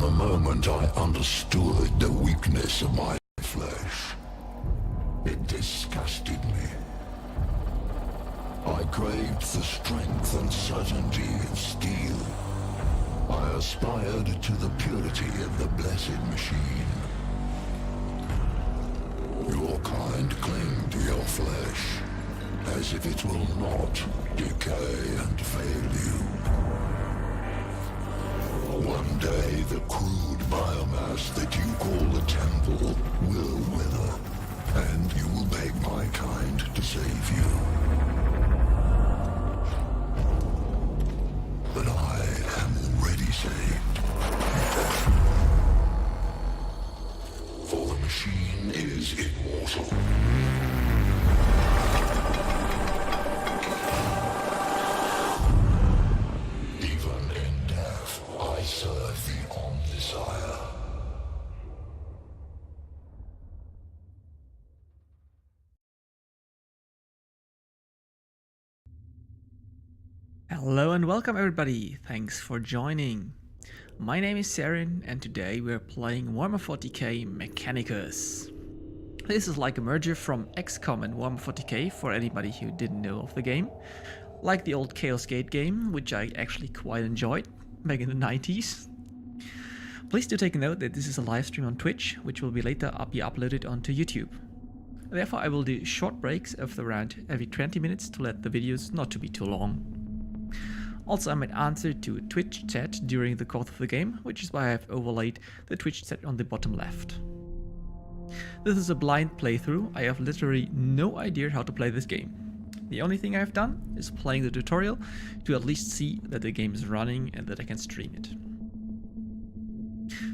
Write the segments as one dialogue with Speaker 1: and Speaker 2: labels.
Speaker 1: the moment I understood the weakness of my flesh, it disgusted me. I craved the strength and certainty of steel. I aspired to the purity of the blessed machine. Your kind cling to your flesh, as if it will not decay and fail you. One day the crude biomass that you call the temple will wither, and you will beg my kind to save you. But I am already saved. For the machine is immortal. Even in death, I serve the Omnisire.
Speaker 2: Hello and welcome everybody, thanks for joining. My name is Sarin and today we're playing Warhammer 40k Mechanicus. This is like a merger from XCOM and Warhammer 40k for anybody who didn't know of the game. Like the old Chaos Gate game, which I actually quite enjoyed back in the 90s. Please do take note that this is a live stream on Twitch, which will be later be uploaded onto YouTube. Therefore I will do short breaks of around every 20 minutes to let the videos not to be too long. Also, I might answer to a Twitch chat during the course of the game, which is why I have overlaid the Twitch chat on the bottom left. This is a blind playthrough. I have literally no idea how to play this game. The only thing I have done is playing the tutorial to at least see that the game is running and that I can stream it.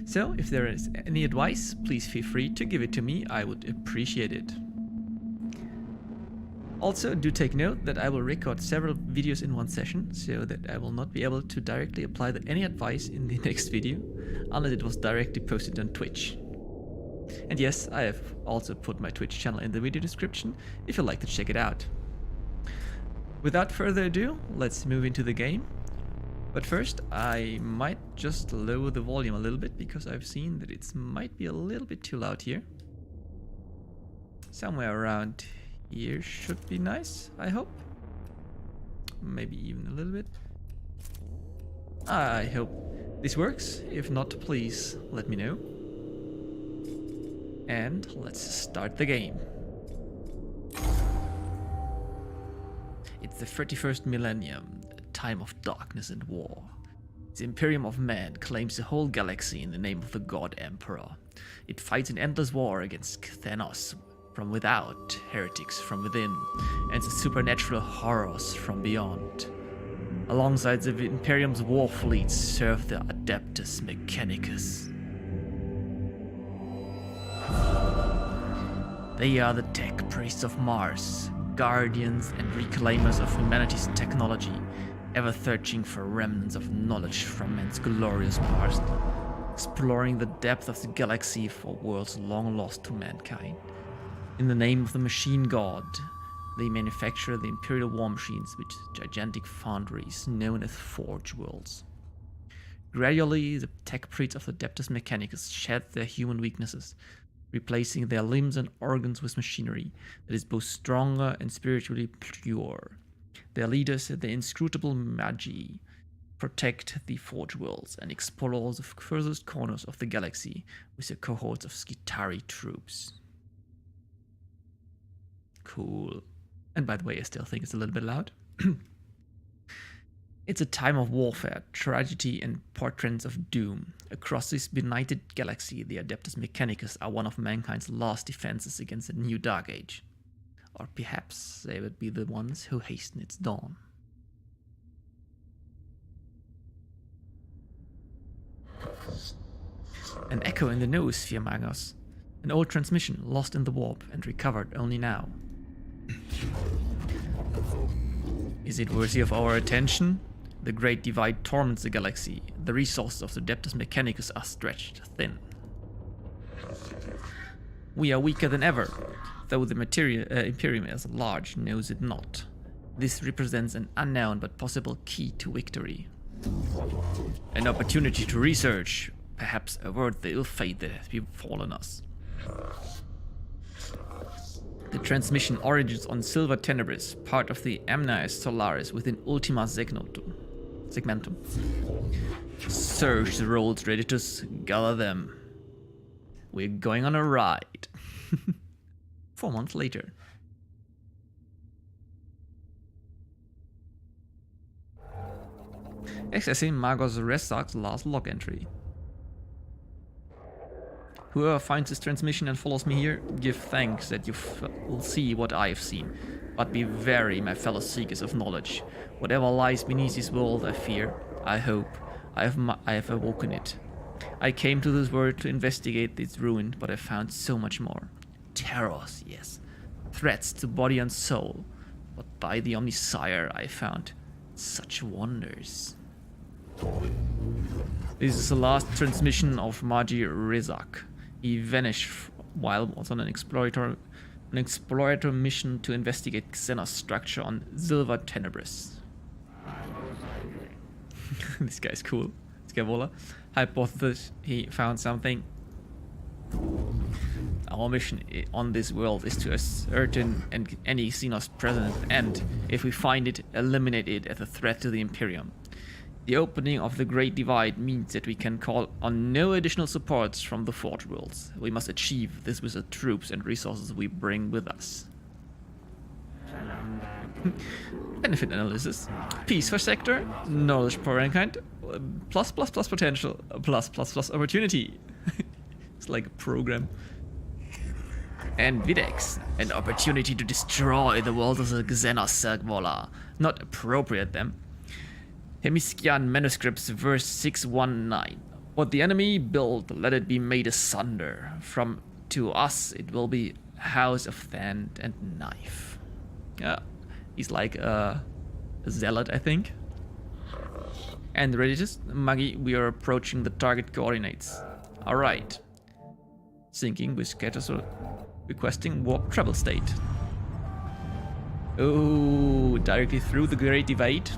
Speaker 2: So, if there is any advice, please feel free to give it to me, I would appreciate it. Also, do take note that I will record several videos in one session, so that I will not be able to directly apply any advice in the next video, unless it was directly posted on Twitch. And yes, I have also put my Twitch channel in the video description, if you'd like to check it out. Without further ado, let's move into the game. But first, I might just lower the volume a little bit, because I've seen that it might be a little bit too loud here. Somewhere around here should be nice, I hope. Maybe even a little bit. I hope this works. If not, please let me know. And let's start the game. It's the 31st millennium, a time of darkness and war. The Imperium of Man claims the whole galaxy in the name of the God Emperor. It fights an endless war against Thanos from without, heretics from within, and the supernatural horrors from beyond. Alongside the Imperium's war fleets serve the Adeptus Mechanicus. They are the tech priests of Mars, guardians and reclaimers of humanity's technology, ever searching for remnants of knowledge from man's glorious past, exploring the depth of the galaxy for worlds long lost to mankind. In the name of the machine god, they manufacture the imperial war machines with gigantic foundries known as forge worlds. Gradually, the tech priests of the Adeptus Mechanicus shed their human weaknesses, replacing their limbs and organs with machinery that is both stronger and spiritually pure. Their leaders, the inscrutable Magi, protect the forge worlds and explore the furthest corners of the galaxy with their cohorts of Skitarii troops. Cool. And by the way, I still think it's a little bit loud. It's a time of warfare, tragedy, and portents of doom. Across this benighted galaxy, the Adeptus Mechanicus are one of mankind's last defenses against a new dark age. Or perhaps they would be the ones who hasten its dawn. An echo in the noosphere, Magos. An old transmission lost in the warp and recovered only now. Is it worthy of our attention? The Great Divide torments the galaxy. The resources of the Adeptus Mechanicus are stretched thin. We are weaker than ever, though the Imperium as large knows it not. This represents an unknown but possible key to victory. An opportunity to research, perhaps avert the ill fate that has befallen us. The transmission origins on Silver Tenebris, part of the Amnias Solaris within Ultima Segmentum. Search the rolls, Adeptus, gather them. We're going on a ride. 4 months later. Accessing Magos Resark's last log entry. Whoever finds this transmission and follows me here, give thanks that you will see what I have seen. But be wary, my fellow seekers of knowledge. Whatever lies beneath this world, I fear, I hope, I have awoken it. I came to this world to investigate its ruin, but I found so much more. Terrors, yes. Threats to body and soul. But by the Omnisire I found such wonders. This is the last transmission of Magi Rezak. He vanished while was on an explorator mission to investigate Xenos structure on Silver Tenebris. This guy's cool. Scavola. Hypothesis, he found something. Our mission on this world is to ascertain any Xenos presence and, if we find it, eliminate it as a threat to the Imperium. The opening of the Great Divide means that we can call on no additional supports from the Forge Worlds. We must achieve this with the troops and resources we bring with us. Benefit analysis. Peace for sector. Knowledge for mankind. Plus potential. Plus opportunity. It's like a program. And Videx. An opportunity to destroy the world of the Xenos Sergvola. Not appropriate them. Hemiskian Manuscripts, verse 619. What the enemy built, let it be made asunder. From to us, it will be a house of sand and knife. Yeah, he's like a zealot, I think. And Redditus, Maggie, we are approaching the target coordinates. Alright. Syncing with Scatters requesting warp travel state. Oh, directly through the Great Divide.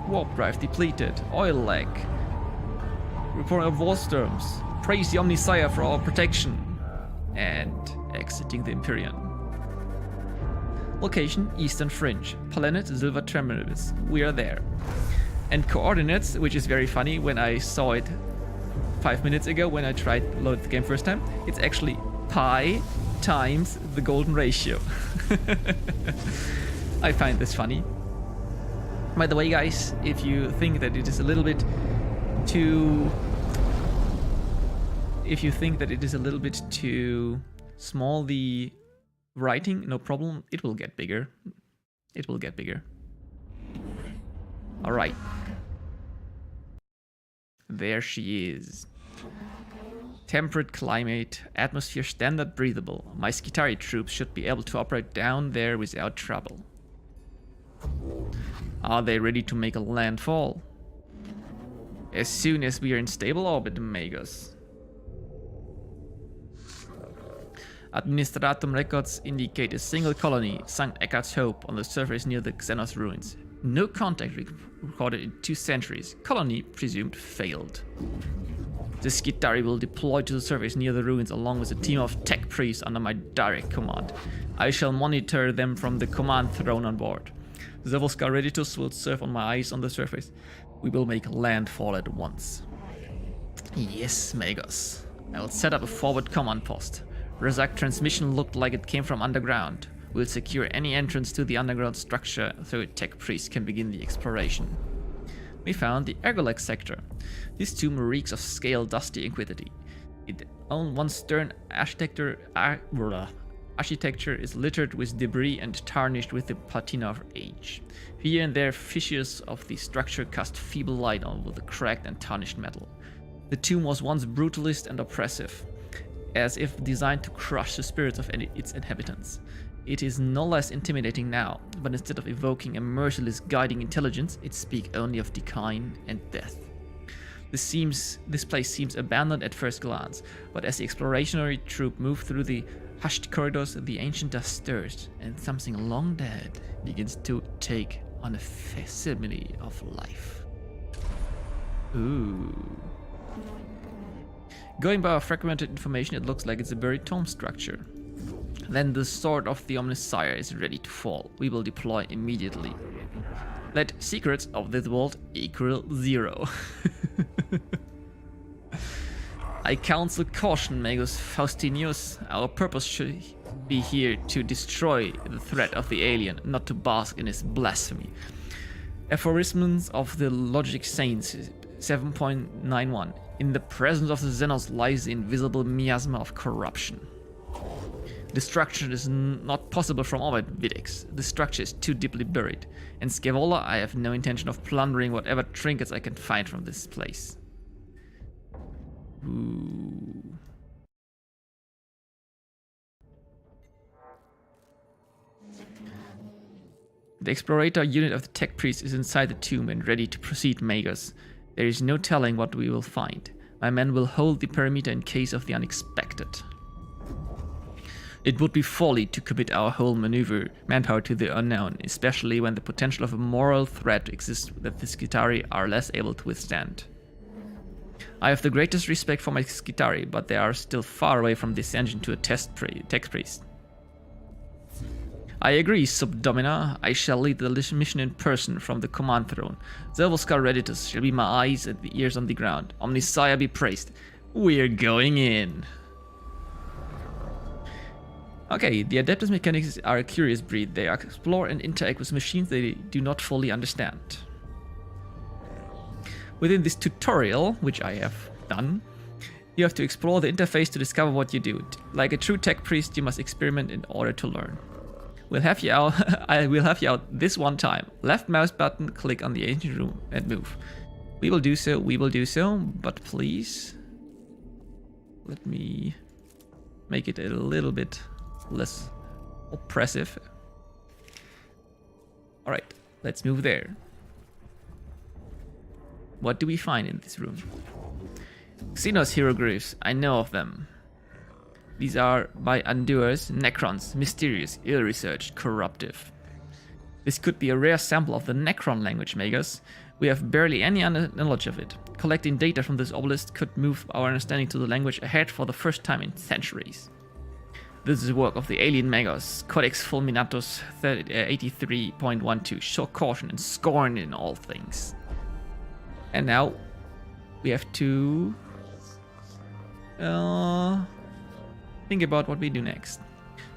Speaker 2: Warp drive depleted. Oil lag. Report of war storms. Praise the Omnisire for our protection. And exiting the Imperium. Location, Eastern Fringe. Planet, Silver Terminus. We are there. And coordinates, which is very funny when I saw it 5 minutes ago when I tried to load the game first time. It's actually pi times the golden ratio. I find this funny. By the way, guys, if you think that it is a little bit too... If you think that it is a little bit too small, the writing, no problem. It will get bigger. It will get bigger. Alright. There she is. Temperate climate, atmosphere standard breathable. My Skitari troops should be able to operate down there without trouble. Are they ready to make a landfall? As soon as we are in stable orbit, Magos. Administratum records indicate a single colony, St. Eckhardt's Hope, on the surface near the Xenos ruins. No contact recorded in 2 centuries. Colony presumed failed. The Skitari will deploy to the surface near the ruins along with a team of tech priests under my direct command. I shall monitor them from the command throne on board. Zevolska Redditus will serve on my eyes on the surface. We will make landfall at once. Yes, Magos. I will set up a forward command post. Rezak transmission looked like it came from underground. We'll secure any entrance to the underground structure so a tech priest can begin the exploration. We found the Ergolek sector. This tomb reeks of scale dusty inquity. Its one stern architecture is littered with debris and tarnished with the patina of age. Here and there fissures of the structure cast feeble light over the cracked and tarnished metal. The tomb was once brutalist and oppressive, as if designed to crush the spirits of its inhabitants. It is no less intimidating now, but instead of evoking a merciless guiding intelligence, it speaks only of decline and death. This place seems abandoned at first glance, but as the explorationary troop moved through the hushed corridors, the ancient dust stirs, and something long dead begins to take on a facsimile of life. Ooh. Going by our fragmented information, it looks like it's a buried tomb structure. Then the sword of the Omnissiah is ready to fall. We will deploy immediately. Let secrets of this world equal 0. I counsel caution, Magus Faustinius. Our purpose should be here to destroy the threat of the alien, not to bask in his blasphemy. Aphorisms of the Logic Saints 7.91. In the presence of the Xenos lies the invisible miasma of corruption. Destruction is not possible from orbit, Videx. The structure is too deeply buried. And Scaevola, I have no intention of plundering whatever trinkets I can find from this place. Ooh. The explorator unit of the tech priest is inside the tomb and ready to proceed, Magus. There is no telling what we will find. My men will hold the perimeter in case of the unexpected. It would be folly to commit our whole manpower to the unknown, especially when the potential of a moral threat exists that the Skitarii are less able to withstand. I have the greatest respect for my Skitarii, but they are still far away from the ascension to a tech priest. I agree, Subdomina. I shall lead the mission in person from the command throne. Zervoskar Redditus shall be my eyes and the ears on the ground. Omnissiah be praised. We're going in. Okay, the Adeptus Mechanicus are a curious breed. They explore and interact with machines they do not fully understand. Within this tutorial, which I have done, you have to explore the interface to discover what you do. Like a true tech priest, you must experiment in order to learn. We'll have you out. I will have you out this one time. Left mouse button, click on the ancient room and move. We will do so, but please let me make it a little bit less oppressive. Alright, let's move there. What do we find in this room? Xenos hieroglyphs, I know of them. These are by undoers, Necrons, mysterious, ill-researched, corruptive. This could be a rare sample of the Necron language, Magus. We have barely any knowledge of it. Collecting data from this obelisk could move our understanding to the language ahead for the first time in centuries. This is the work of the alien Magus, Codex Fulminatus 83.12. Show caution and scorn in all things. And now we have to think about what we do next.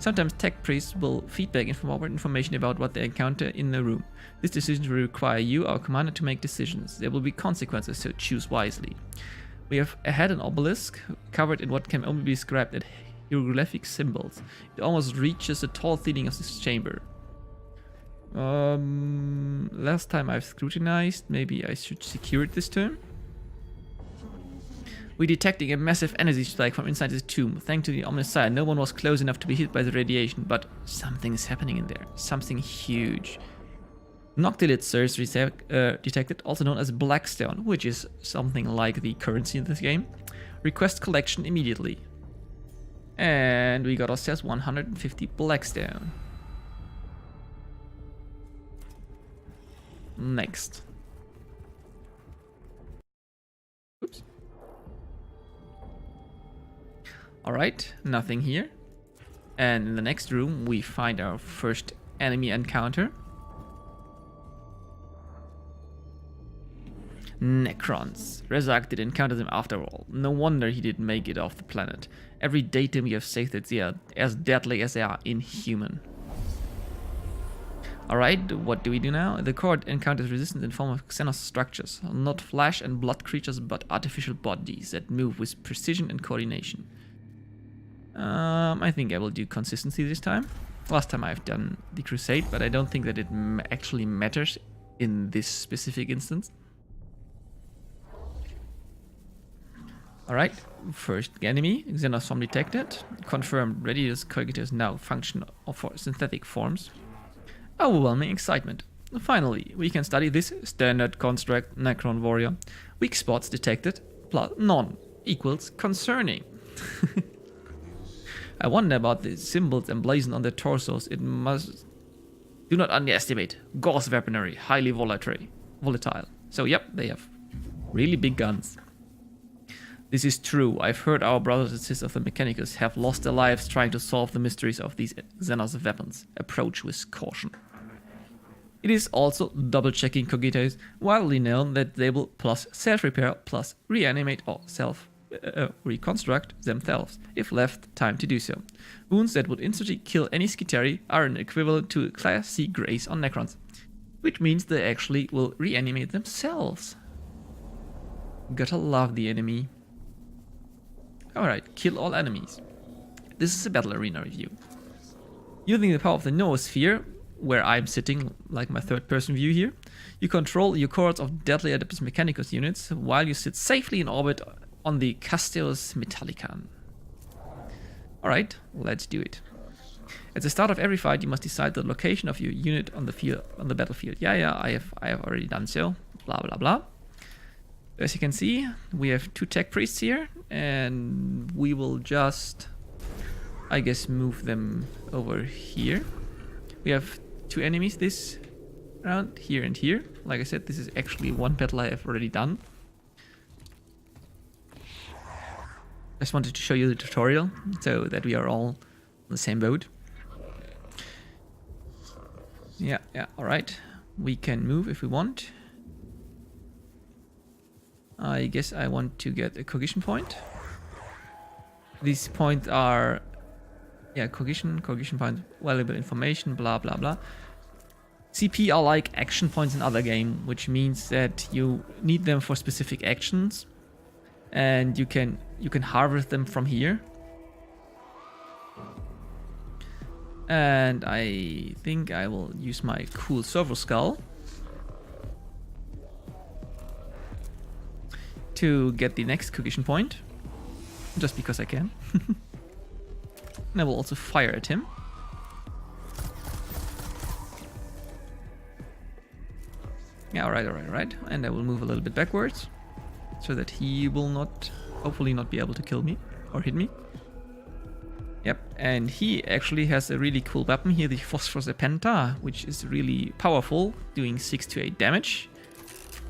Speaker 2: Sometimes tech priests will feedback information about what they encounter in the room. This decision will require you, our commander, to make decisions. There will be consequences, so choose wisely. We have ahead an obelisk covered in what can only be described as hieroglyphic symbols. It almost reaches the tall ceiling of this chamber. Last time I've scrutinized, maybe I should secure it this turn. We're detecting a massive energy spike from inside this tomb. Thanks to the Omnissiah, no one was close enough to be hit by the radiation, but something is happening in there. Something huge. Noctilid source detected, also known as Blackstone, which is something like the currency in this game. Request collection immediately. And we got ourselves 150 Blackstone. Next. Oops. Alright, nothing here. And in the next room we find our first enemy encounter. Necrons. Razak did encounter them after all. No wonder he didn't make it off the planet. Every datum we have saved that they are as deadly as they are inhuman. Alright, what do we do now? The court encounters resistance in form of Xenos structures. Not flesh and blood creatures, but artificial bodies that move with precision and coordination. I think I will do consistency this time. Last time I've done the Crusade, but I don't think that it actually matters in this specific instance. Alright, first enemy, Xenos form detected. Confirmed, readiness coigitus now function for synthetic forms. Overwhelming excitement. Finally, we can study this standard construct Necron warrior. Weak spots detected, plus none equals concerning. I wonder about the symbols emblazoned on their torsos. It must... Do not underestimate. Gauss weaponry, highly volatile. So yep, they have really big guns. This is true. I've heard our brothers and sisters of the Mechanicus have lost their lives trying to solve the mysteries of these Xenos weapons. Approach with caution. It is also double-checking Cogites, widely known that they will plus self-repair plus reanimate or reconstruct themselves, if left time to do so. Wounds that would instantly kill any Skitari are an equivalent to Class C Grace on Necrons, which means they actually will reanimate themselves. Gotta love the enemy. Alright, kill all enemies. This is a battle arena review. Using the power of the noosphere, where I'm sitting, like my third-person view here, you control your cohorts of deadly Adeptus Mechanicus units while you sit safely in orbit on the Casteus Metallican. Alright, let's do it. At the start of every fight, you must decide the location of your unit on the battlefield. Yeah, I have already done so. Blah blah blah. As you can see, we have 2 tech priests here, and we will just, I guess, move them over here. We have 2 enemies this round, here and here. Like I said, this is actually one battle I have already done. I just wanted to show you the tutorial so that we are all on the same boat. Yeah, alright. We can move if we want. I guess I want to get a cohesion point. These points are, yeah, cohesion point, valuable information, blah blah blah. CP are like action points in other game, which means that you need them for specific actions, and you can harvest them from here. And I think I will use my cool servo skull to get the next cohesion point, just because I can. And I will also fire at him. Yeah, alright. And I will move a little bit backwards so that he will not, hopefully not be able to kill me or hit me. Yep, and he actually has a really cool weapon here, the Phosphorus Penta, which is really powerful, doing 6 to 8 damage.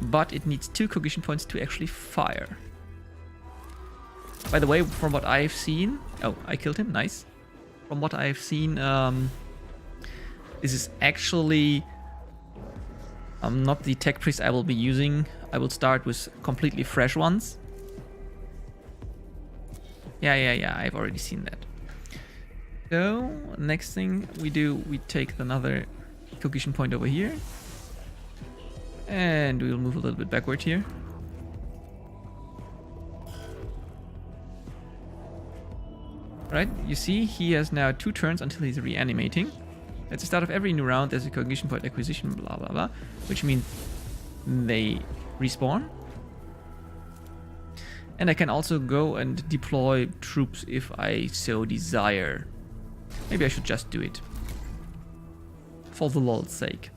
Speaker 2: But it needs 2 cohesion points to actually fire. By the way, from what I've seen... Oh, I killed him, nice. From what I've seen, this is actually not the tech priest I will be using. I will start with completely fresh ones. Yeah, I've already seen that. So, next thing we do, we take another cohesion point over here. And we'll move a little bit backward here. Right, you see he has now 2 turns until he's reanimating. At the start of every new round there's a cohesion point acquisition, blah blah blah, which means they respawn. And I can also go and deploy troops if I so desire. Maybe I should just do it, for the lol's sake.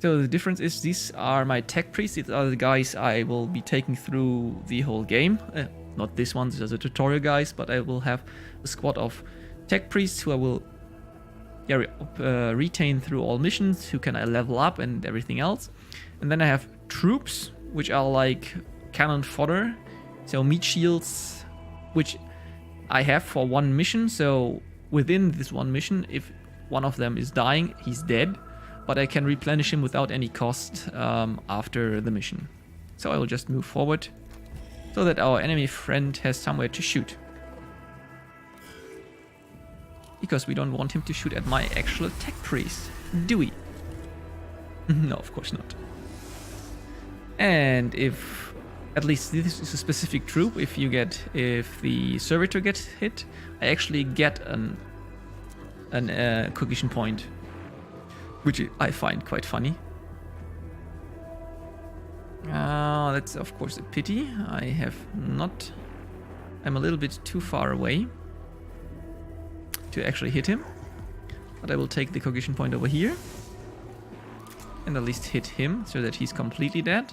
Speaker 2: So the difference is these are my tech priests. These are the guys I will be taking through the whole game. Not this one, these are the tutorial guys, but I will have a squad of tech priests who I will retain through all missions, who can I level up and everything else. And then I have troops, which are like cannon fodder, so meat shields, which I have for one mission. So within this one mission, if one of them is dying, he's dead. But I can replenish him without any cost after the mission. So I will just move forward so that our enemy friend has somewhere to shoot. Because we don't want him to shoot at my actual tech priest, do we? No, of course not. And if, at least this is a specific troop, if the servitor gets hit, I actually get an cohesion point, which I find quite funny. That's of course a pity. I'm a little bit too far away to actually hit him. But I will take the cohesion point over here and at least hit him so that he's completely dead.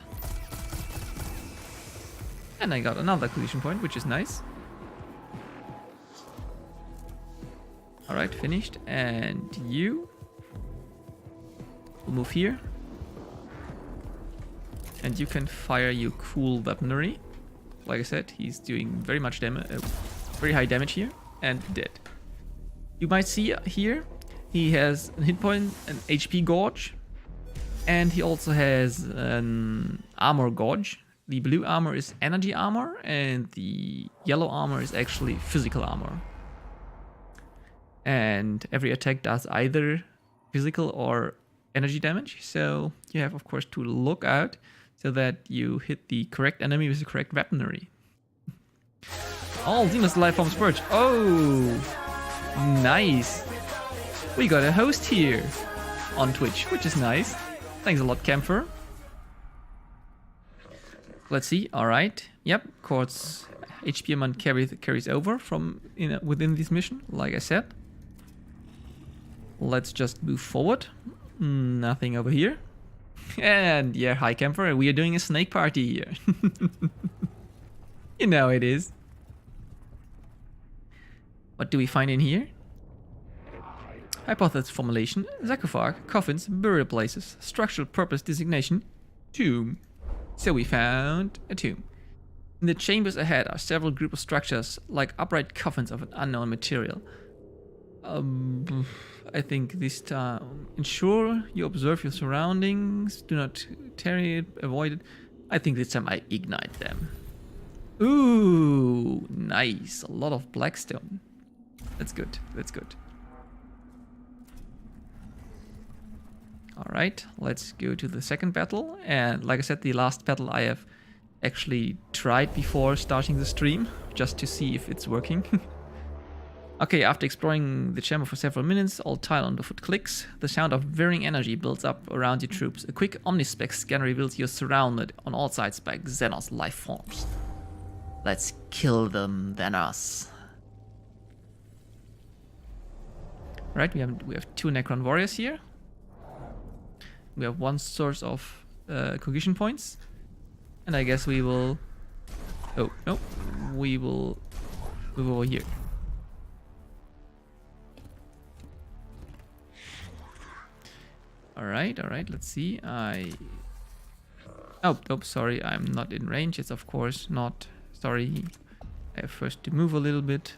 Speaker 2: And I got another cohesion point, which is nice. Alright, finished. And you will move here. And you can fire your cool weaponry. Like I said, he's doing very much damage, very high damage here, and dead. You might see here, he has a hit point, an HP gauge, and he also has an armor gauge. The blue armor is energy armor, and the yellow armor is actually physical armor. And every attack does either physical or energy damage, so you have of course to look out so that you hit the correct enemy with the correct weaponry. All demons life forms purge. Oh, nice. We got a host here on Twitch, which is nice. Thanks a lot, Camphor. Let's see. All right. Yep. Quartz HP amount carries over from within this mission, like I said. Let's just move forward. Nothing over here. And yeah, hi Camphor. We are doing a snake party here. You know it is. What do we find in here? Hypothesis formulation, sarcophag, coffins, burial places, structural purpose designation, tomb. So we found a tomb. In the chambers ahead are several group of structures, like upright coffins of an unknown material. I think this time, ensure you observe your surroundings, do not tarry it, avoid it. I think this time I ignite them. Ooh, nice, a lot of blackstone. That's good, that's good. Alright, let's go to the second battle. And like I said, the last battle I have actually tried before starting the stream, just to see if it's working. Okay, after exploring the chamber for several minutes, all tile underfoot clicks. The sound of varying energy builds up around your troops. A quick omnispec scan reveals you're surrounded on all sides by Xenos life forms. Let's kill them, Xenos. Right, we have two Necron warriors here. We have one source of cohesion points. And I guess we will... Oh, no. We will move over here. Alright, let's see. Oh, sorry, I'm not in range. It's of course not. Sorry. I have first to move a little bit.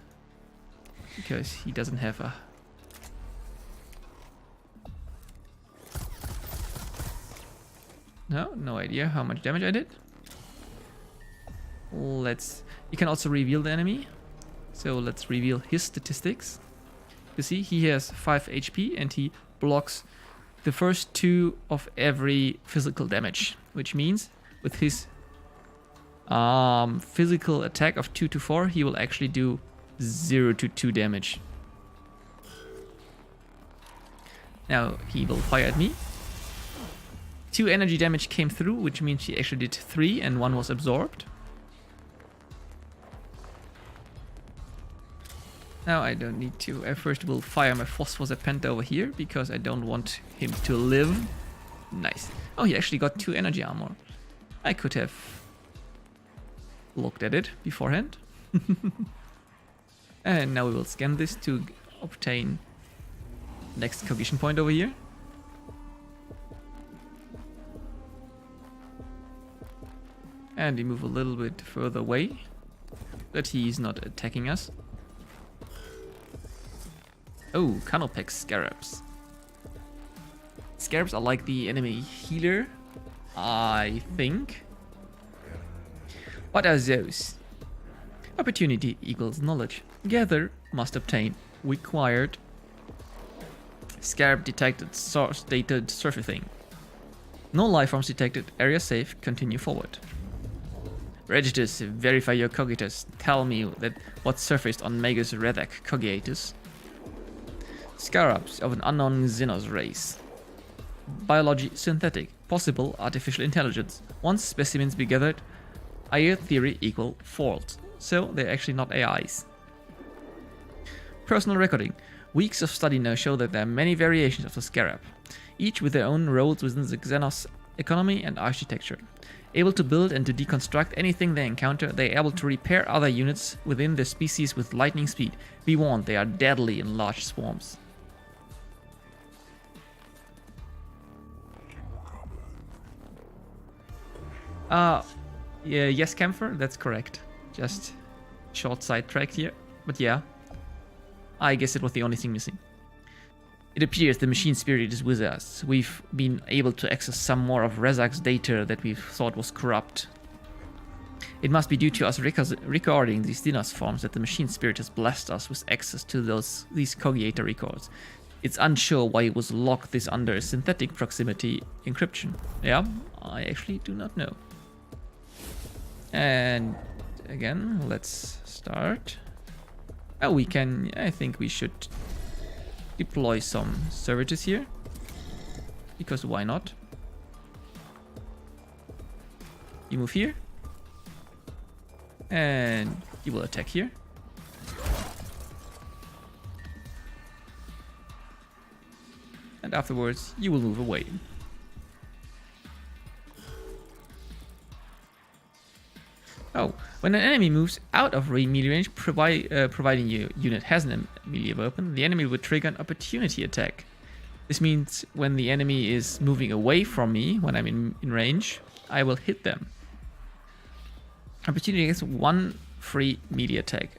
Speaker 2: Because he doesn't have a... No idea how much damage I did. You can also reveal the enemy. So let's reveal his statistics. You see, he has 5 HP and he blocks the first 2 of every physical damage, which means with his physical attack of 2 to 4, he will actually do 0 to 2 damage. Now he will fire at me. 2 energy damage came through, which means he actually did 3 and 1 was absorbed. Now I don't need to. I first will fire my Phosphosepenta over here because I don't want him to live. Nice. Oh, he actually got 2 energy armor. I could have looked at it beforehand. And now we will scan this to obtain next cohesion point over here. And we move a little bit further away, but he's not attacking us. Oh, Canopex Scarabs. Scarabs are like the enemy healer, I think. What are those? Opportunity equals knowledge. Gather must obtain. Required. Scarab detected. Source dated surfacing. No life forms detected. Area safe. Continue forward. Regitus, verify your cogitus. Tell me that what surfaced on Magus Redek Cogiatus. Scarabs of an unknown Xenos race. Biology synthetic. Possible artificial intelligence. Once specimens be gathered, AI theory equal false. So they're actually not AIs. Personal recording. Weeks of study now show that there are many variations of the Scarab, each with their own roles within the Xenos economy and architecture. Able to build and to deconstruct anything they encounter, they are able to repair other units within their species with lightning speed. Be warned, they are deadly in large swarms. Yeah, yes, Camphor, that's correct. Just short sidetracked here. But yeah, I guess it was the only thing missing. It appears the machine spirit is with us. We've been able to access some more of Rezak's data that we thought was corrupt. It must be due to us recording these Dinos forms that the machine spirit has blessed us with access to these Cogitator records. It's unsure why it was locked this under synthetic proximity encryption. Yeah, I actually do not know. And again, let's start. Oh, we can, I think we should deploy some servitors here. Because why not? You move here. And you will attack here. And afterwards, you will move away. Oh, when an enemy moves out of melee range, providing your unit has a melee weapon, the enemy will trigger an opportunity attack. This means when the enemy is moving away from me, when I'm in range, I will hit them. Opportunity is one free melee attack,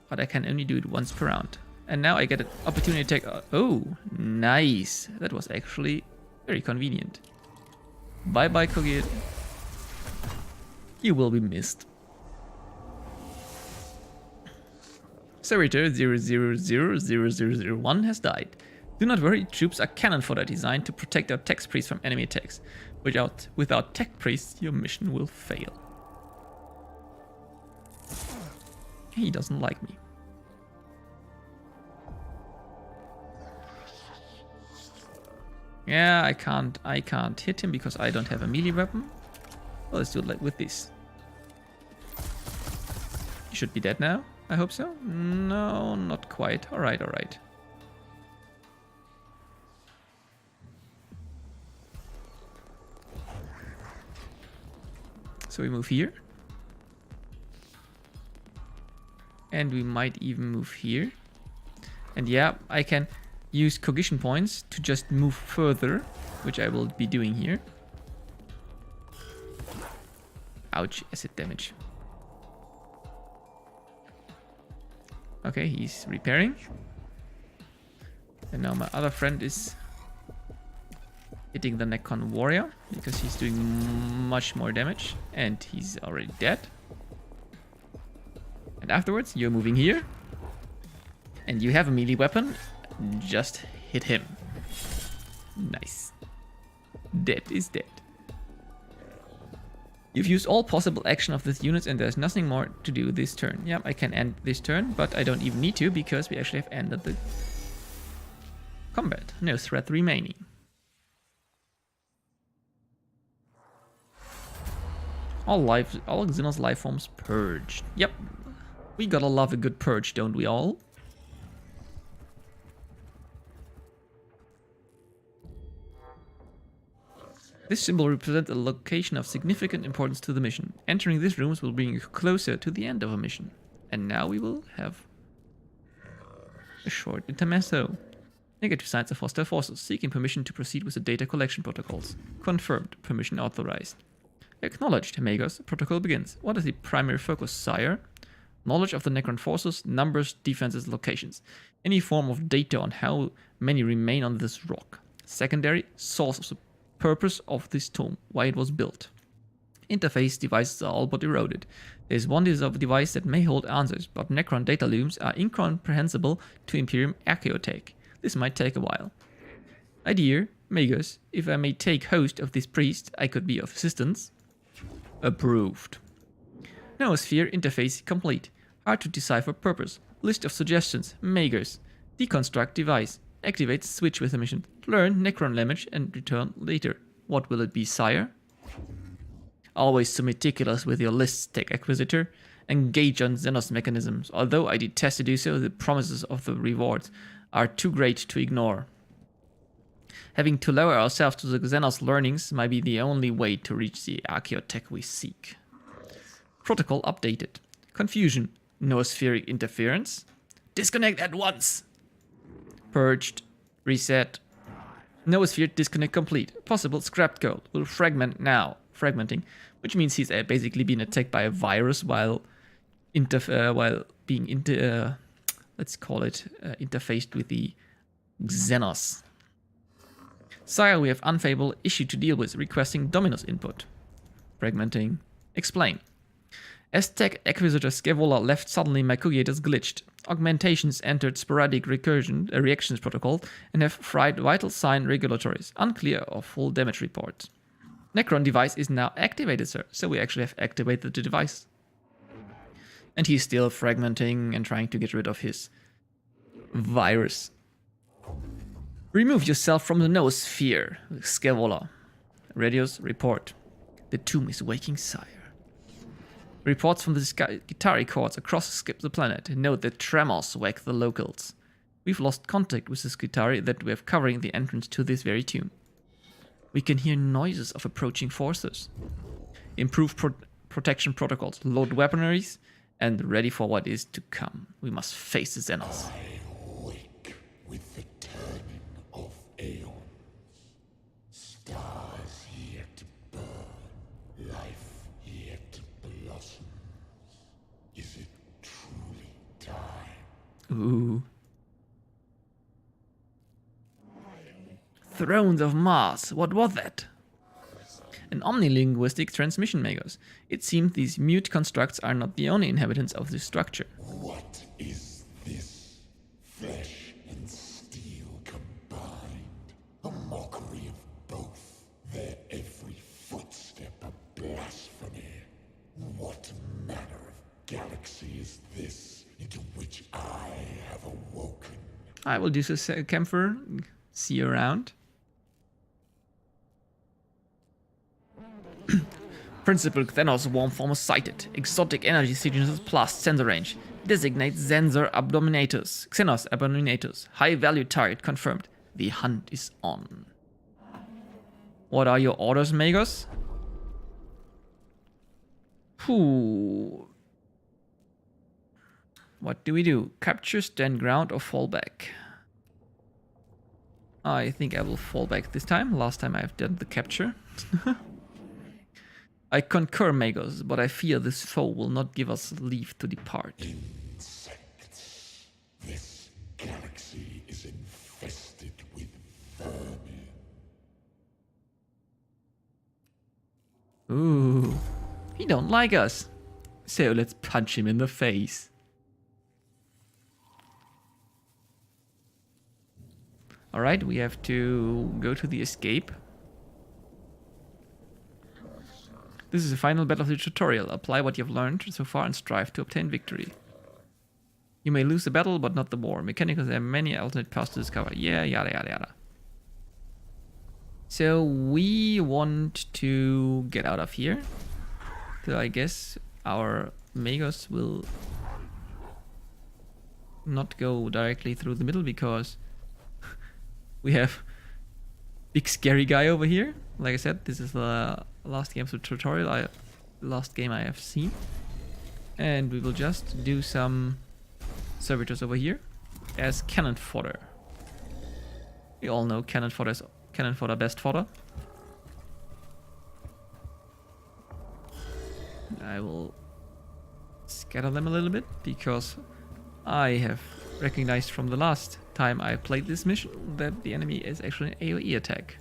Speaker 2: but I can only do it once per round. And now I get an opportunity attack. Oh, nice. That was actually very convenient. Bye bye, Kogit. You will be missed. Servitor 0000001 has died. Do not worry, troops are cannon fodder designed to protect our tech priests from enemy attacks. Without tech priests, your mission will fail. He doesn't like me. Yeah, I can't hit him because I don't have a melee weapon. Well, let's do it like with this. You should be dead now. I hope so. No, not quite. Alright, alright. So we move here. And we might even move here. And yeah, I can use cognition points to just move further, which I will be doing here. Ouch, acid damage. Okay, he's repairing. And now my other friend is hitting the Necron warrior because he's doing much more damage and he's already dead. And afterwards, you're moving here. And you have a melee weapon. Just hit him. Nice. Dead is dead. You've used all possible action of this unit and there's nothing more to do this turn. Yep, I can end this turn, but I don't even need to because we actually have ended the combat. No threat remaining. All Xenos life forms purged. Yep. We gotta love a good purge, don't we all? This symbol represents a location of significant importance to the mission. Entering these rooms will bring you closer to the end of a mission. And now we will have a short intermezzo. Negative signs of hostile forces. Seeking permission to proceed with the data collection protocols. Confirmed. Permission authorized. Acknowledged. Magos. Protocol begins. What is the primary focus, sire? Knowledge of the Necron forces, numbers, defenses, locations. Any form of data on how many remain on this rock. Secondary. Source of the purpose of this tomb, why it was built. Interface devices are all but eroded. There is one device that may hold answers, but Necron data looms are incomprehensible to Imperium Archaeotech. This might take a while. Idea, Magos, if I may take host of this priest, I could be of assistance. Approved. Noosphere interface complete. Hard to decipher purpose. List of suggestions. Magos. Deconstruct device. Activate switch with a mission. Learn Necron language and return later. What will it be, sire? Always so meticulous with your lists, Tech Acquisitor. Engage on Xenos mechanisms. Although I detest to do so, the promises of the rewards are too great to ignore. Having to lower ourselves to the Xenos learnings might be the only way to reach the Archaeotech we seek. Protocol updated. Confusion. Noospheric interference. Disconnect at once. Purged. Reset. Noosphere disconnect complete. Possible scrapped code. Will fragment now. fragmenting, which means he's basically been attacked by a virus while being let's call it interfaced with the Xenos. Sire, we have unfavorable issue to deal with, requesting Dominus input. Fragmenting. Explain. As Tech Acquisitor Scaevola left suddenly, my Cugators glitched. Augmentations entered sporadic reactions protocol and have fried vital sign regulatories. Unclear of full damage report. Necron device is now activated, sir. So we actually have activated the device. And he's still fragmenting and trying to get rid of his virus. Remove yourself from the noosphere, Scaevola. Radios report. The tomb is waking, sire. Reports from the guitar records across the planet note that tremors wake the locals. We've lost contact with this guitar that we have covering the entrance to this very tomb. We can hear noises of approaching forces. Improve protection protocols, load weaponaries, and ready for what is to come. We must face the Xenos.
Speaker 1: I wake with the turning of aeons. Stars yet to burn, life yet to blossom. Is it truly time?
Speaker 2: Ooh. Thrones of Mars, what was that? An omnilinguistic transmission makers. It seems these mute constructs are not the only inhabitants of this structure.
Speaker 1: What is this? Flesh and steel combined. A mockery of both. Their every footstep a blasphemy. What manner of galaxy is this into which I have awoken?
Speaker 2: I will do so, Camphor. See you around. Principal Xenos Warm Form sighted. Exotic energy signatures plus sensor range. Designate Sensor Abominatus. Xenos Abominatus. High value target confirmed. The hunt is on. What are your orders, Magos? Whew. What do we do? Capture, stand ground, or fall back? I think I will fall back this time. Last time I've done the capture. I concur, Magos, but I fear this foe will not give us leave to depart.
Speaker 1: Insects. This galaxy is infested with vermin.
Speaker 2: Ooh, he don't like us. So let's punch him in the face. Alright, we have to go to the escape. This is the final battle of the tutorial. Apply what you've learned so far and strive to obtain victory. You may lose the battle, but not the war. Mechanicus have many alternate paths to discover. Yeah, yada yada yada. So we want to get out of here. So I guess our Magos will not go directly through the middle because we have big scary guy over here. Like I said, this is the last game of the tutorial, last game I have seen. And we will just do some servitors over here as cannon fodder. We all know cannon fodder is cannon fodder best fodder. I will scatter them a little bit because I have recognized from the last time I played this mission that the enemy is actually an AoE attack.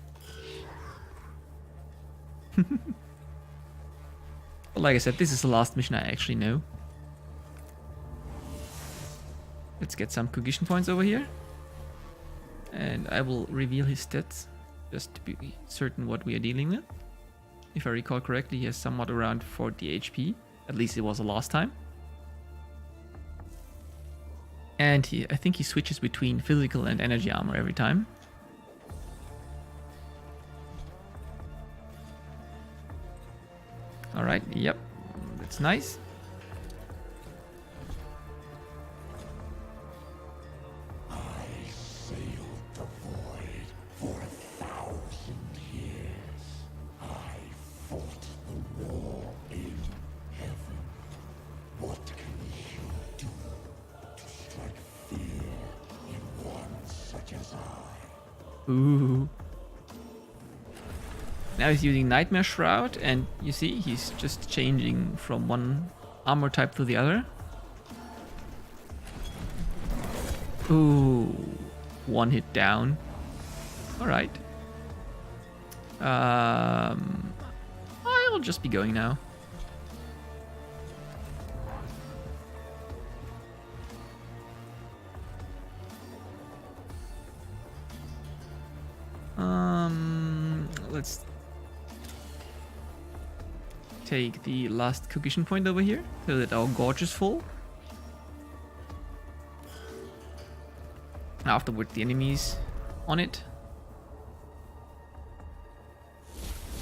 Speaker 2: But like I said, this is the last mission I actually know. Let's get some cognition points over here. And I will reveal his stats just to be certain what we are dealing with. If I recall correctly, he has somewhat around 40 HP. At least it was the last time. And I think he switches between physical and energy armor every time. Alright, yep, that's nice.
Speaker 1: I sailed the void for 1,000 years. I fought the war in heaven. What can you do to strike fear in one such as I?
Speaker 2: Ooh. Now he's using Nightmare Shroud, and you see he's just changing from one armor type to the other. Ooh, one hit down. All right. I'll just be going now. Let's take the last cohesion point over here so that our gorge is full. Afterward, the enemies on it.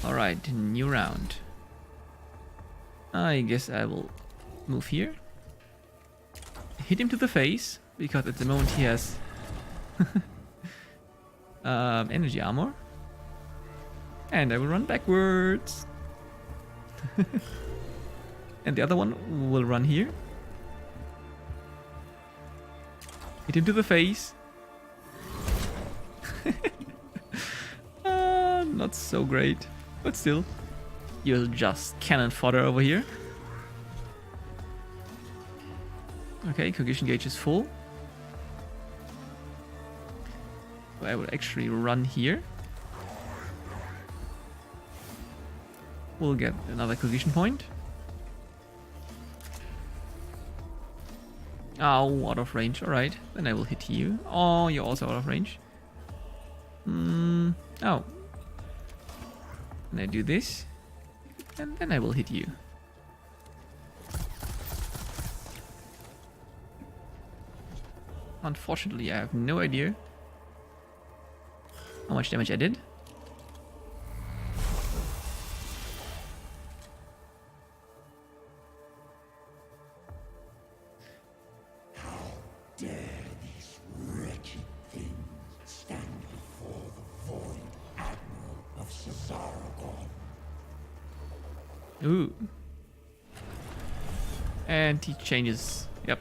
Speaker 2: Alright, new round. I guess I will move here. Hit him to the face, because at the moment he has energy armor. And I will run backwards. And the other one will run here. Hit him to the face. Not so great, but still. You're just cannon fodder over here. Okay, cohesion gauge is full. So I will actually run here. We'll get another cohesion point. Oh, out of range. Alright, then I will hit you. Oh, you're also out of range. Oh. And I do this. And then I will hit you. Unfortunately, I have no idea how much damage I did. Ooh. And he changes. Yep.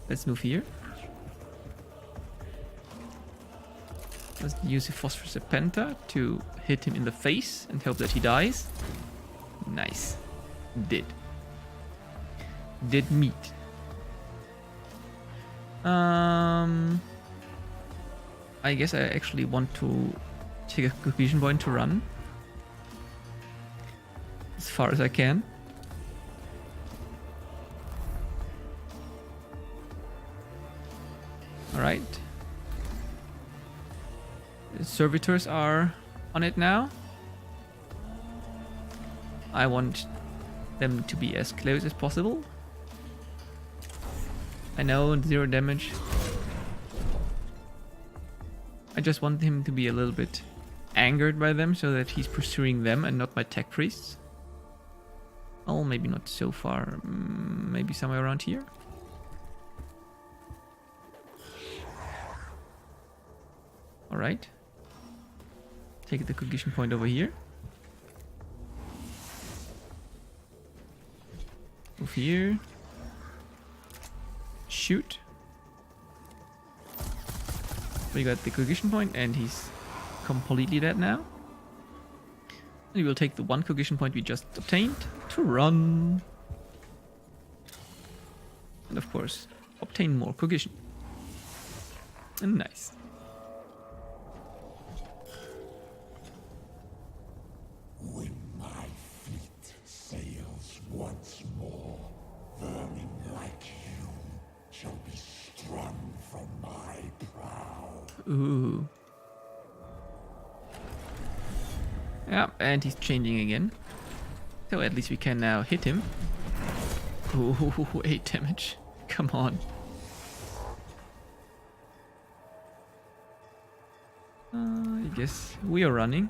Speaker 2: Let's move here. Let's use the Phosphorus Serpenta to hit him in the face and hope that he dies. Nice. Did meet. I guess I actually want to take a cohesion point to run as far as I can. Alright. The servitors are on it now. I want them to be as close as possible. I know, 0 damage. I just want him to be a little bit angered by them so that he's pursuing them and not my tech priests. Oh, maybe not so far. Maybe somewhere around here. Alright. Take the cohesion point over here. Move here. Shoot. We got the cohesion point and he's completely dead now. We will take the 1 cohesion point we just obtained to run. And of course, obtain more cohesion. And nice.
Speaker 1: When my fleet sails once more, vermin like you shall be strung from my prow.
Speaker 2: Ooh. Yeah, and he's changing again. So at least we can now hit him. Ooh, 8 damage. Come on. I guess we are running.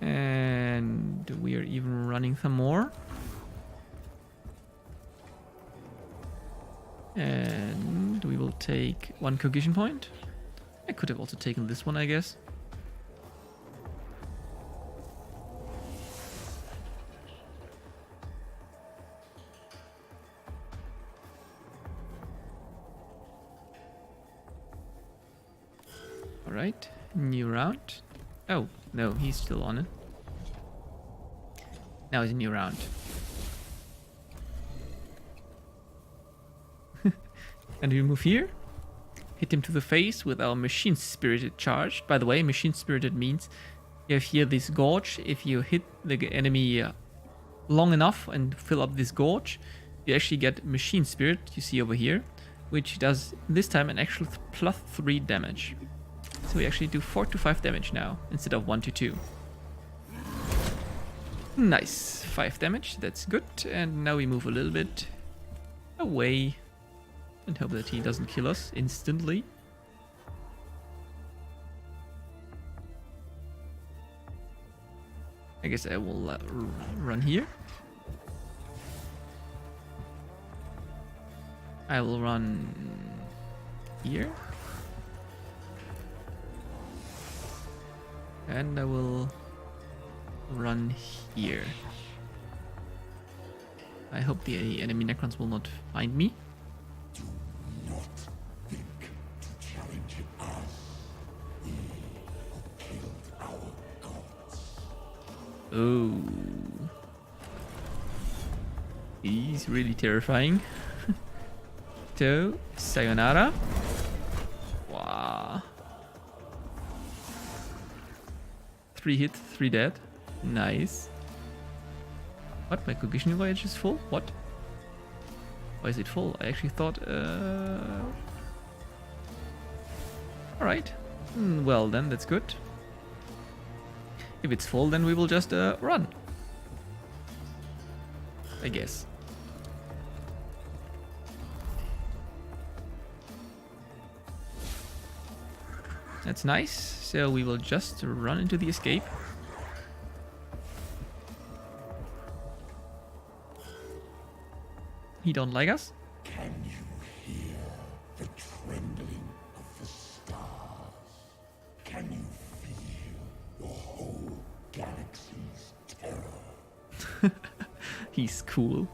Speaker 2: And we are even running some more. And we will take 1 cohesion point. I could have also taken this one, I guess. Alright, new round. Oh, no, he's still on it. Now it's a new round. And we move here. Hit him to the face with our machine spirited charge. By the way, machine spirited means you have here this gorge. If you hit the enemy long enough and fill up this gorge, you actually get machine spirit, you see over here, which does this time an actual +3 damage. So we actually do 4 to 5 damage now instead of 1 to 2. Nice, 5 damage, that's good. And now we move a little bit away and hope that he doesn't kill us instantly. I guess I will run here. I will run here. And I will run here. I hope the enemy Necrons will not find me.
Speaker 1: Do not think to challenge us. We who killed our gods.
Speaker 2: Oh. He's really terrifying. So, sayonara. Wow. 3 hit, 3 dead. Nice. What? My cognition voyage is full? What? Why is it full? I actually thought... Alright. Well then, that's good. If it's full, then we will just run. I guess. That's nice. So we will just run into the escape. He don't like us.
Speaker 1: Can you hear the trembling of the stars? Can you feel the whole galaxy's terror?
Speaker 2: He's cool.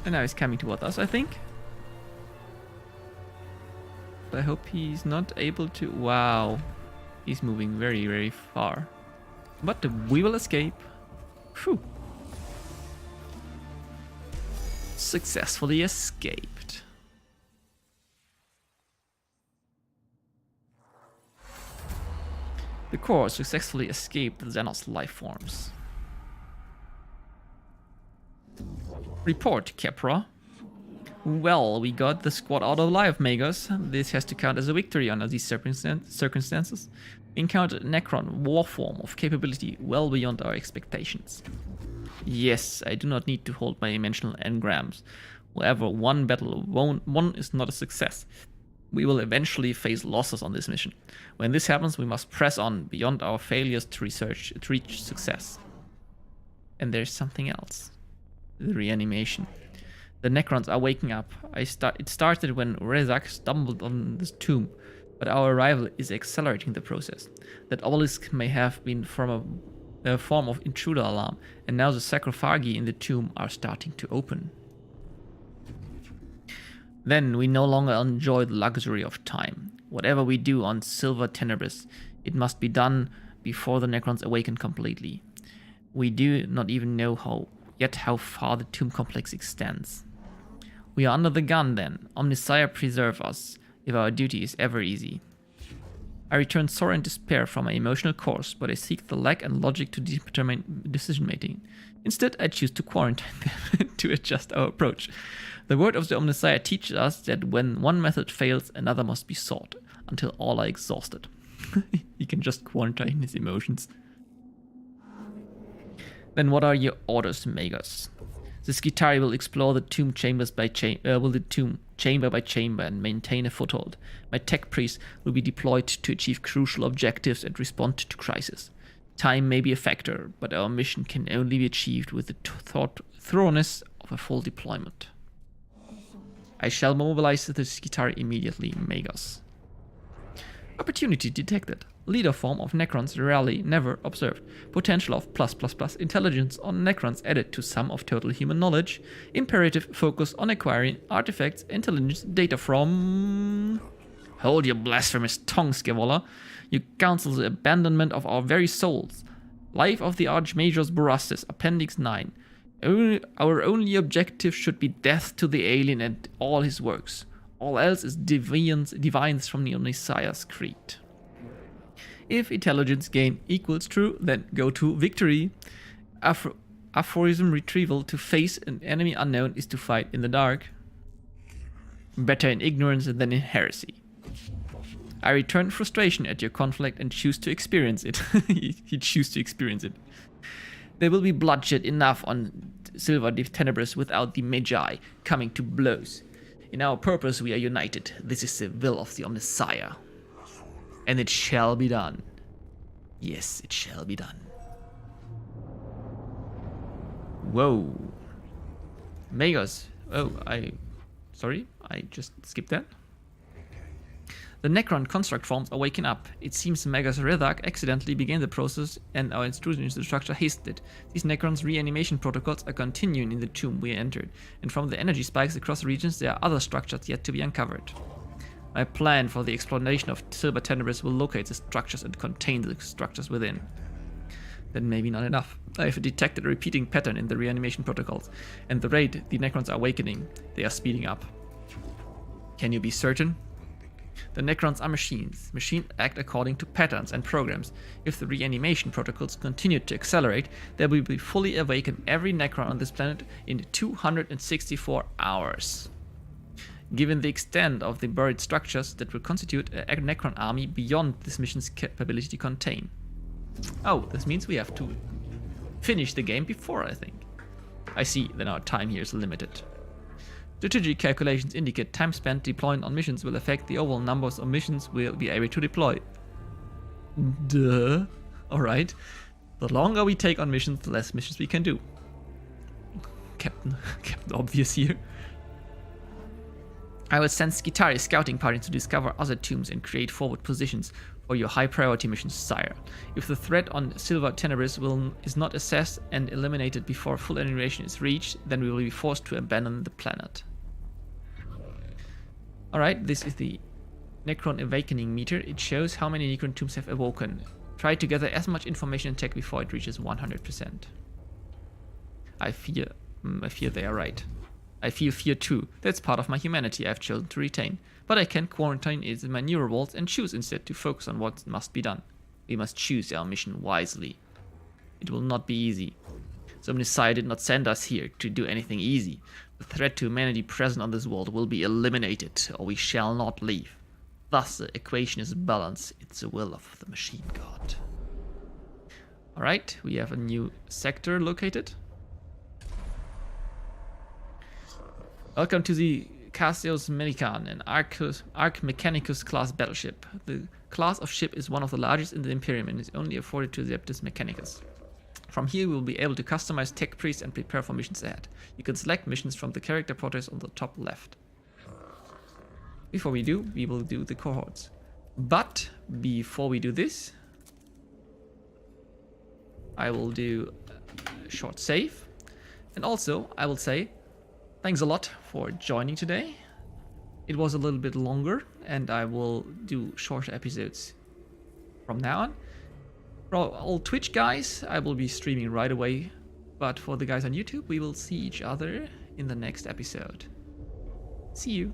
Speaker 2: And now he's coming toward us, I think. I hope he's not able to... Wow. He's moving very, very far. But we will escape. Phew. Successfully escaped. The core successfully escaped the Xenos life forms. Report, Kepra. Well, we got the squad out alive, Magos. This has to count as a victory under these circumstances. We encountered a Necron war form of capability well beyond our expectations. Yes, I do not need to hold my dimensional engrams. However, one battle won is not a success. We will eventually face losses on this mission. When this happens, we must press on beyond our failures to reach success. And there's something else. The reanimation. The Necrons are waking up. It started when Rezak stumbled on this tomb, but our arrival is accelerating the process. That obelisk may have been from a form of intruder alarm, and now the sarcophagi in the tomb are starting to open. Then we no longer enjoy the luxury of time. Whatever we do on Silver Tenebris, it must be done before the Necrons awaken completely. We do not even know how far the tomb complex extends. We are under the gun then. Omnissiah preserve us, if our duty is ever easy. I return sore in despair from my emotional course, but I seek the lack and logic to determine decision making. Instead, I choose to quarantine them to adjust our approach. The word of the Omnissiah teaches us that when one method fails, another must be sought, until all are exhausted. He can just quarantine his emotions. Then what are your orders, Magos? The Skitari will explore the tomb chamber by chamber and maintain a foothold. My tech priest will be deployed to achieve crucial objectives and respond to crisis. Time may be a factor, but our mission can only be achieved with the thoroughness of a full deployment. I shall mobilize the Skitari immediately, Magos. Opportunity detected. Leader form of Necrons rarely never observed. Potential of +++ intelligence on Necrons added to sum of total human knowledge. Imperative focus on acquiring artifacts, intelligence, data from Hold your blasphemous tongue, Scaevola. You counsel the abandonment of our very souls. Life of the Archmagos Borastes, Appendix 9. Our only objective should be death to the alien and all his works. All else is divines from the Omnissiah's creed. If intelligence gain equals true, then go to victory. Aphorism retrieval: to face an enemy unknown is to fight in the dark. Better in ignorance than in heresy. I return frustration at your conflict and choose to experience it. He chooses to experience it. There will be bloodshed enough on Silver Tenebris without the Magi coming to blows. In our purpose we are united. This is the will of the Omnissiah. And it shall be done. Yes, it shall be done. Whoa. Magos. Oh, sorry, I just skipped that. The Necron construct forms are waking up. It seems Magos Redak accidentally began the process and our intrusion into the structure hastened it. These Necrons' reanimation protocols are continuing in the tomb we entered, and from the energy spikes across the regions there are other structures yet to be uncovered. My plan for the exploration of Silver Tenebris will locate the structures and contain the structures within. Then maybe not enough. I have detected a repeating pattern in the reanimation protocols, and the rate the Necrons are awakening, they are speeding up. Can you be certain? The Necrons are machines. Machines act according to patterns and programs. If the reanimation protocols continue to accelerate, there will be fully awakened every Necron on this planet in 264 hours. Given the extent of the buried structures that will constitute a Necron army beyond this mission's capability to contain. Oh, this means we have to finish the game before, I think. I see, then our time here is limited. Strategic calculations indicate time spent deploying on missions will affect the overall numbers of missions we'll be able to deploy. Duh. Alright. The longer we take on missions, the less missions we can do. Captain Obvious here. I will send Skitarii scouting parties to discover other tombs and create forward positions for your high priority missions, sire. If the threat on Silver Tenebris is not assessed and eliminated before full annihilation is reached, then we will be forced to abandon the planet. Alright, this is the Necron Awakening meter. It shows how many Necron tombs have awoken. Try to gather as much information and tech before it reaches 100%. I fear they are right. I feel fear too. That's part of my humanity I've chosen to retain. But I can quarantine it in my neural vaults and choose instead to focus on what must be done. We must choose our mission wisely. It will not be easy. So Omnissiah did not send us here to do anything easy. The threat to humanity present on this world will be eliminated, or we shall not leave. Thus the equation is balanced. It's the will of the machine god. Alright, we have a new sector located. Welcome to the Cassius Melican, an Arch Mechanicus class battleship. The class of ship is one of the largest in the Imperium and is only afforded to the Adeptus Mechanicus. From here we will be able to customize tech priests and prepare for missions ahead. You can select missions from the character portraits on the top left. Before we do, we will do the cohorts. But before we do this, I will do a short save. And also, I will say, thanks a lot for joining today. It was a little bit longer, and I will do shorter episodes from now on. For all Twitch guys, I will be streaming right away, but for the guys on YouTube, we will see each other in the next episode. See you!